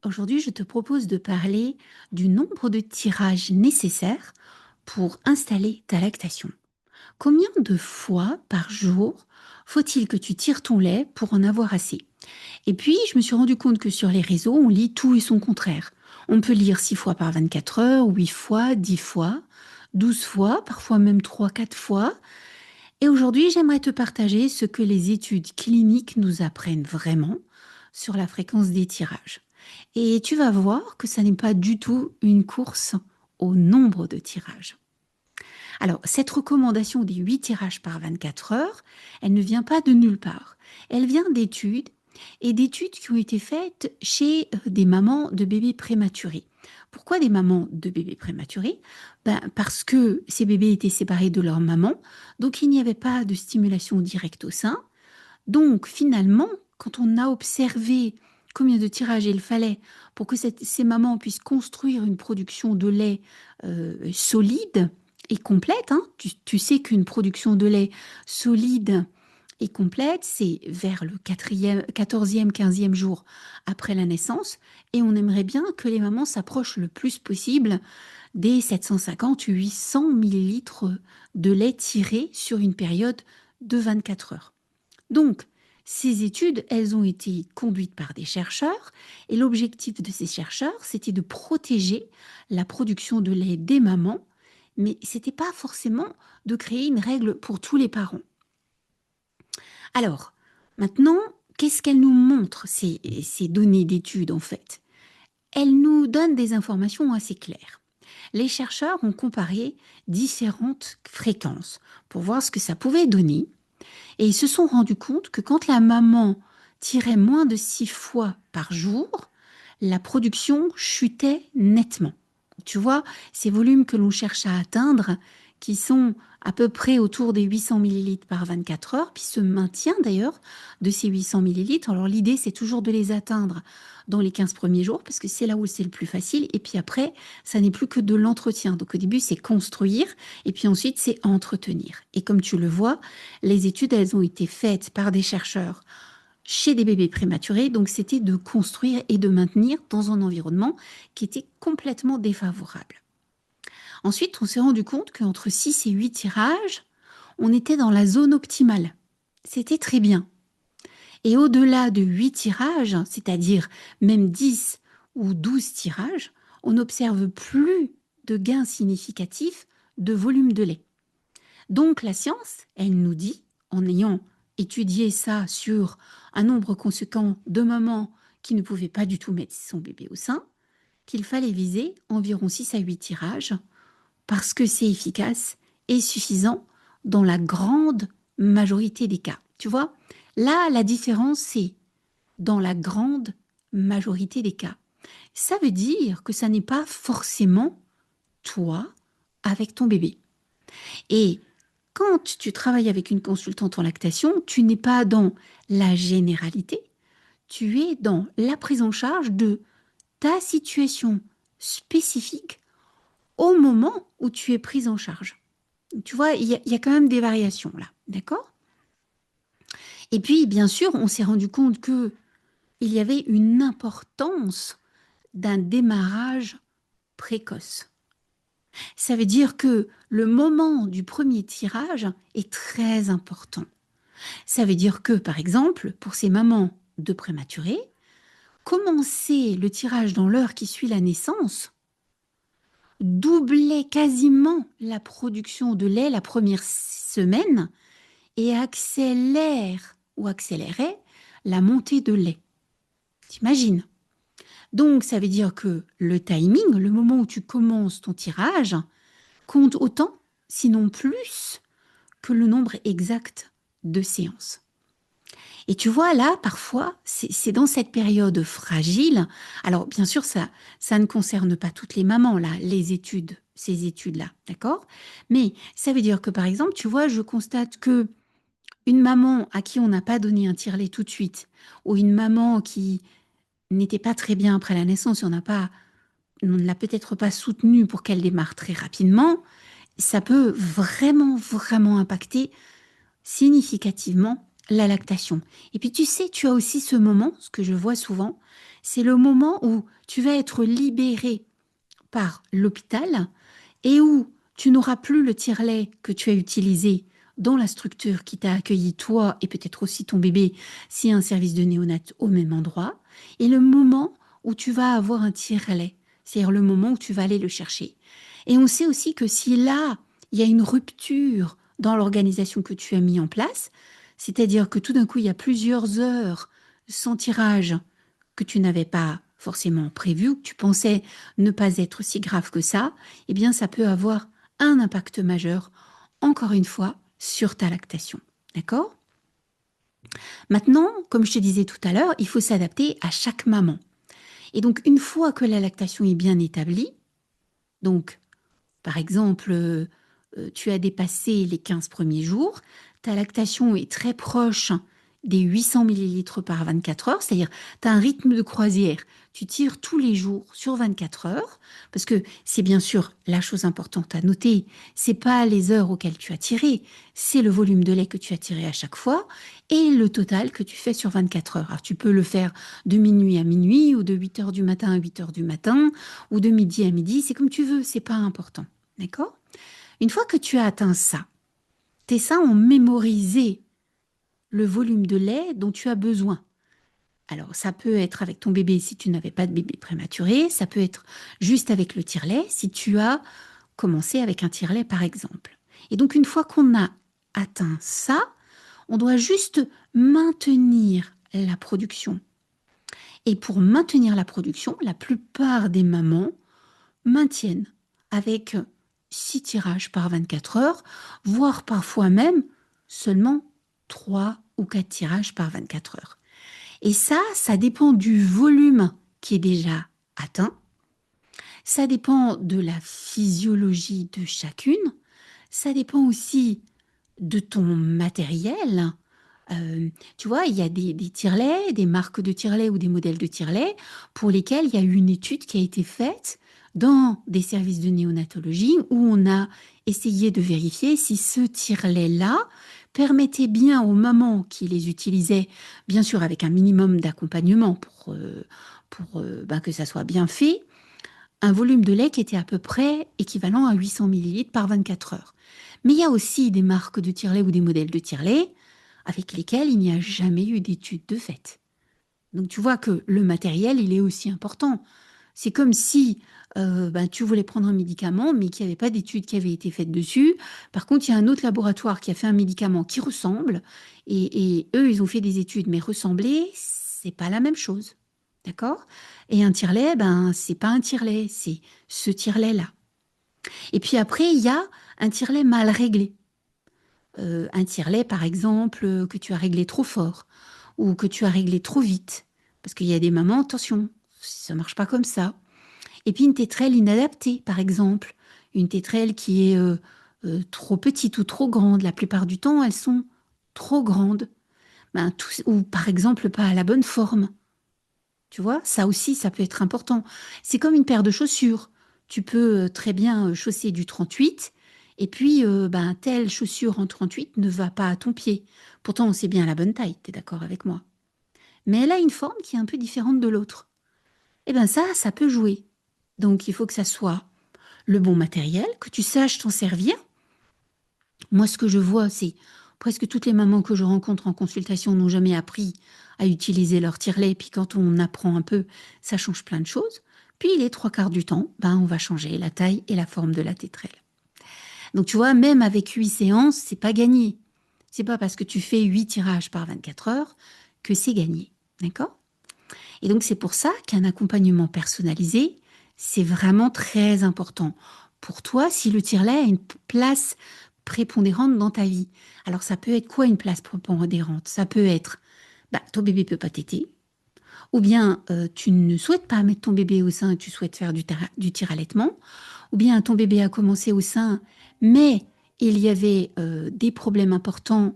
Aujourd'hui, je te propose de parler du nombre de tirages nécessaires pour installer ta lactation. Combien de fois par jour faut-il que tu tires ton lait pour en avoir assez? Et puis, je me suis rendu compte que sur les réseaux, on lit tout et son contraire. On peut lire 6 fois par 24 heures, 8 fois, 10 fois, 12 fois, parfois même 3, 4 fois. Et aujourd'hui, j'aimerais te partager ce que les études cliniques nous apprennent vraiment sur la fréquence des tirages. Et tu vas voir que ça n'est pas du tout une course au nombre de tirages. Alors, cette recommandation des 8 tirages par 24 heures, elle ne vient pas de nulle part. Elle vient d'études et d'études qui ont été faites chez des mamans de bébés prématurés. Pourquoi des mamans de bébés prématurés? Parce que ces bébés étaient séparés de leur maman, donc il n'y avait pas de stimulation directe au sein. Donc finalement, quand on a observé combien de tirages il fallait pour que ces mamans puissent construire une production de lait solide et complète, hein, tu sais qu'une production de lait solide et complète, c'est vers le 14e, 15e jour après la naissance, et on aimerait bien que les mamans s'approchent le plus possible des 750-800 millilitres de lait tiré sur une période de 24 heures. Donc, ces études, elles ont été conduites par des chercheurs et l'objectif de ces chercheurs, c'était de protéger la production de lait des mamans, mais ce n'était pas forcément de créer une règle pour tous les parents. Alors, maintenant, qu'est-ce qu'elles nous montrent, ces données d'études en fait? Elles nous donnent des informations assez claires. Les chercheurs ont comparé différentes fréquences pour voir ce que ça pouvait donner. Et ils se sont rendus compte que quand la maman tirait moins de 6 fois par jour, la production chutait nettement. Tu vois, ces volumes que l'on cherche à atteindre, qui sont à peu près autour des 800 millilitres par 24 heures, puis se maintient d'ailleurs de ces 800 millilitres. Alors l'idée, c'est toujours de les atteindre dans les 15 premiers jours, parce que c'est là où c'est le plus facile. Et puis après, ça n'est plus que de l'entretien. Donc au début, c'est construire, et puis ensuite, c'est entretenir. Et comme tu le vois, les études, elles ont été faites par des chercheurs chez des bébés prématurés, donc c'était de construire et de maintenir dans un environnement qui était complètement défavorable. Ensuite, on s'est rendu compte qu'entre 6 et 8 tirages, on était dans la zone optimale. C'était très bien. Et au-delà de 8 tirages, c'est-à-dire même 10 ou 12 tirages, on n'observe plus de gains significatifs de volume de lait. Donc la science, elle nous dit, en ayant étudié ça sur un nombre conséquent de mamans qui ne pouvaient pas du tout mettre son bébé au sein, qu'il fallait viser environ 6 à 8 tirages parce que c'est efficace et suffisant dans la grande majorité des cas. Tu vois, là, la différence, c'est dans la grande majorité des cas. Ça veut dire que ça n'est pas forcément toi avec ton bébé. Et quand tu travailles avec une consultante en lactation, tu n'es pas dans la généralité, tu es dans la prise en charge de ta situation spécifique au moment où tu es prise en charge. Tu vois, il y a quand même des variations là, d'accord? Et puis, bien sûr, on s'est rendu compte que il y avait une importance d'un démarrage précoce. Ça veut dire que le moment du premier tirage est très important. Ça veut dire que, par exemple, pour ces mamans de prématurés, commencer le tirage dans l'heure qui suit la naissance doublait quasiment la production de lait la première semaine et accélère ou accélérait la montée de lait. T'imagines? Donc, ça veut dire que le timing, le moment où tu commences ton tirage, compte autant, sinon plus, que le nombre exact de séances. Et tu vois, là, parfois, c'est dans cette période fragile. Alors, bien sûr, ça ne concerne pas toutes les mamans, là, les études, ces études-là, d'accord? Mais ça veut dire que, par exemple, tu vois, je constate que une maman à qui on n'a pas donné un tire-lait tout de suite, ou une maman qui n'était pas très bien après la naissance, on ne l'a peut-être pas soutenue pour qu'elle démarre très rapidement, ça peut vraiment, vraiment impacter significativement la lactation. Et puis tu sais, tu as aussi ce moment, ce que je vois souvent, C'est le moment où tu vas être libéré par l'hôpital et où tu n'auras plus le tire-lait que tu as utilisé dans la structure qui t'a accueilli, toi et peut-être aussi ton bébé, si un service de néonat au même endroit, et le moment où tu vas avoir un tire-lait, c'est-à-dire le moment où tu vas aller le chercher. Et on sait aussi que si là, il y a une rupture dans l'organisation que tu as mis en place, c'est-à-dire que tout d'un coup, il y a plusieurs heures sans tirage que tu n'avais pas forcément prévu ou que tu pensais ne pas être si grave que ça, eh bien ça peut avoir un impact majeur, encore une fois, sur ta lactation. D'accord? Maintenant, comme je te disais tout à l'heure, il faut s'adapter à chaque maman. Et donc, une fois que la lactation est bien établie, donc, par exemple, tu as dépassé les 15 premiers jours, ta lactation est très proche des 800 millilitres par 24 heures, c'est-à-dire tu as un rythme de croisière. Tu tires tous les jours sur 24 heures, parce que c'est bien sûr la chose importante à noter, c'est pas les heures auxquelles tu as tiré, c'est le volume de lait que tu as tiré à chaque fois et le total que tu fais sur 24 heures. Alors tu peux le faire de minuit à minuit ou de 8 heures du matin à 8 heures du matin ou de midi à midi, c'est comme tu veux, c'est pas important. D'accord? Une fois que tu as atteint ça, tes seins ont mémorisé le volume de lait dont tu as besoin. Alors, ça peut être avec ton bébé si tu n'avais pas de bébé prématuré, ça peut être juste avec le tire-lait si tu as commencé avec un tire-lait par exemple. Et donc, une fois qu'on a atteint ça, on doit juste maintenir la production. Et pour maintenir la production, la plupart des mamans maintiennent avec 6 tirages par 24 heures, voire parfois même seulement 3 ou 4 tirages par 24 heures. Et ça dépend du volume qui est déjà atteint, ça dépend de la physiologie de chacune, ça dépend aussi de ton matériel. Tu vois, il y a des tire-laits, des marques de tire-lait ou des modèles de tire-lait pour lesquels il y a eu une étude qui a été faite dans des services de néonatologie où on a essayé de vérifier si ce tire-lait-là permettait bien aux mamans qui les utilisaient, bien sûr avec un minimum d'accompagnement pour que ça soit bien fait, un volume de lait qui était à peu près équivalent à 800 millilitres par 24 heures. Mais il y a aussi des marques de tire-lait ou des modèles de tire-lait avec lesquels il n'y a jamais eu d'études de fait. Donc tu vois que le matériel, il est aussi important. C'est comme si tu voulais prendre un médicament, mais qu'il n'y avait pas d'études qui avaient été faites dessus. Par contre, il y a un autre laboratoire qui a fait un médicament qui ressemble, et eux, ils ont fait des études, mais ressembler, c'est pas la même chose. D'accord? Et un tire-lait, c'est pas un tire-lait, c'est ce tire-lait-là. Et puis après, il y a un tire-lait mal réglé. Un tire-lait, par exemple, que tu as réglé trop fort ou que tu as réglé trop vite. Parce qu'il y a des mamans, attention, ça ne marche pas comme ça. Et puis une tétrelle inadaptée, par exemple. Une tétrelle qui est trop petite ou trop grande. La plupart du temps, elles sont trop grandes. Ou par exemple, pas à la bonne forme. Tu vois, ça aussi, ça peut être important. C'est comme une paire de chaussures. Tu peux très bien chausser du 38 et puis telle chaussure en 38 ne va pas à ton pied. Pourtant, c'est bien la bonne taille, tu es d'accord avec moi. Mais elle a une forme qui est un peu différente de l'autre. Et bien ça peut jouer. Donc il faut que ça soit le bon matériel, que tu saches t'en servir. Moi, ce que je vois, c'est presque toutes les mamans que je rencontre en consultation n'ont jamais appris à utiliser leur tire-lait. Puis quand on apprend un peu, ça change plein de choses. Puis les trois quarts du temps, on va changer la taille et la forme de la tétrelle. Donc tu vois, même avec 8 séances, c'est pas gagné. C'est pas parce que tu fais 8 tirages par 24 heures que c'est gagné. D'accord? Et donc c'est pour ça qu'un accompagnement personnalisé, c'est vraiment très important pour toi si le tire-lait a une place prépondérante dans ta vie. Alors ça peut être quoi une place prépondérante? Ça peut être, ton bébé peut pas téter, ou bien tu ne souhaites pas mettre ton bébé au sein et tu souhaites faire du tir-allaitement, ou bien ton bébé a commencé au sein, mais il y avait des problèmes importants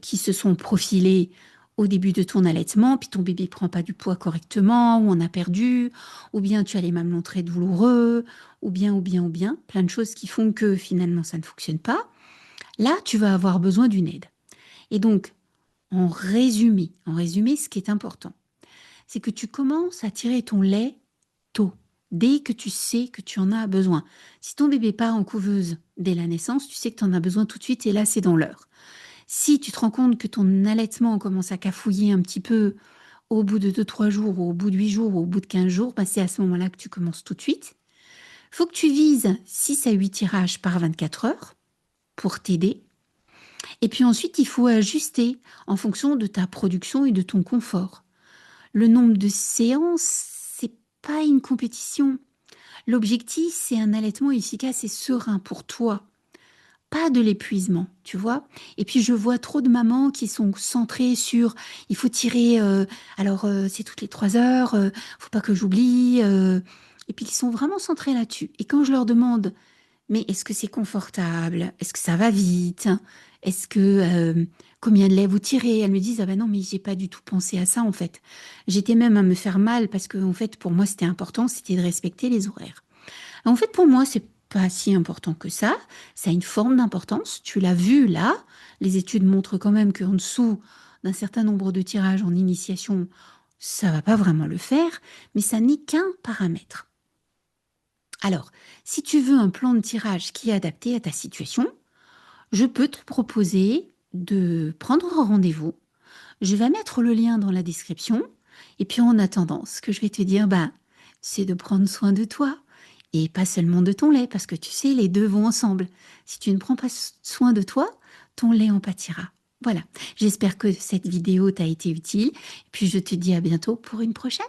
qui se sont profilés au début de ton allaitement, puis ton bébé prend pas du poids correctement, ou on a perdu, ou bien tu as les mamelons très douloureux, ou bien, plein de choses qui font que finalement ça ne fonctionne pas. Là, tu vas avoir besoin d'une aide. Et donc, en résumé, ce qui est important, c'est que tu commences à tirer ton lait tôt, dès que tu sais que tu en as besoin. Si ton bébé part en couveuse dès la naissance, tu sais que tu en as besoin tout de suite et là, c'est dans l'heure. Si tu te rends compte que ton allaitement commence à cafouiller un petit peu au bout de 2, 3 jours, ou au bout de 8 jours, ou au bout de 15 jours, bah, c'est à ce moment-là que tu commences tout de suite. Il faut que tu vises 6 à 8 tirages par 24 heures pour t'aider. Et puis ensuite, il faut ajuster en fonction de ta production et de ton confort. Le nombre de séances, c'est pas une compétition. L'objectif, c'est un allaitement efficace et serein pour toi, pas de l'épuisement, tu vois. Et puis je vois trop de mamans qui sont centrées sur il faut tirer, c'est toutes les 3 heures, faut pas que j'oublie, et puis qui sont vraiment centrées là-dessus. Et quand je leur demande mais est-ce que c'est confortable? Est-ce que ça va vite? Est-ce que combien de lait vous tirez? Elles me disent ah ben non mais j'ai pas du tout pensé à ça en fait. J'étais même à me faire mal parce que en fait pour moi c'était important, c'était de respecter les horaires. En fait pour moi c'est pas si important que ça. Ça a une forme d'importance. Tu l'as vu là. Les études montrent quand même qu'en dessous d'un certain nombre de tirages en initiation, ça va pas vraiment le faire, mais ça n'est qu'un paramètre. Alors, si tu veux un plan de tirage qui est adapté à ta situation, je peux te proposer de prendre un rendez-vous. Je vais mettre le lien dans la description. Et puis en attendant, ce que je vais te dire, c'est de prendre soin de toi. Et pas seulement de ton lait, parce que tu sais, les deux vont ensemble. Si tu ne prends pas soin de toi, ton lait en pâtira. Voilà, j'espère que cette vidéo t'a été utile. Et puis je te dis à bientôt pour une prochaine.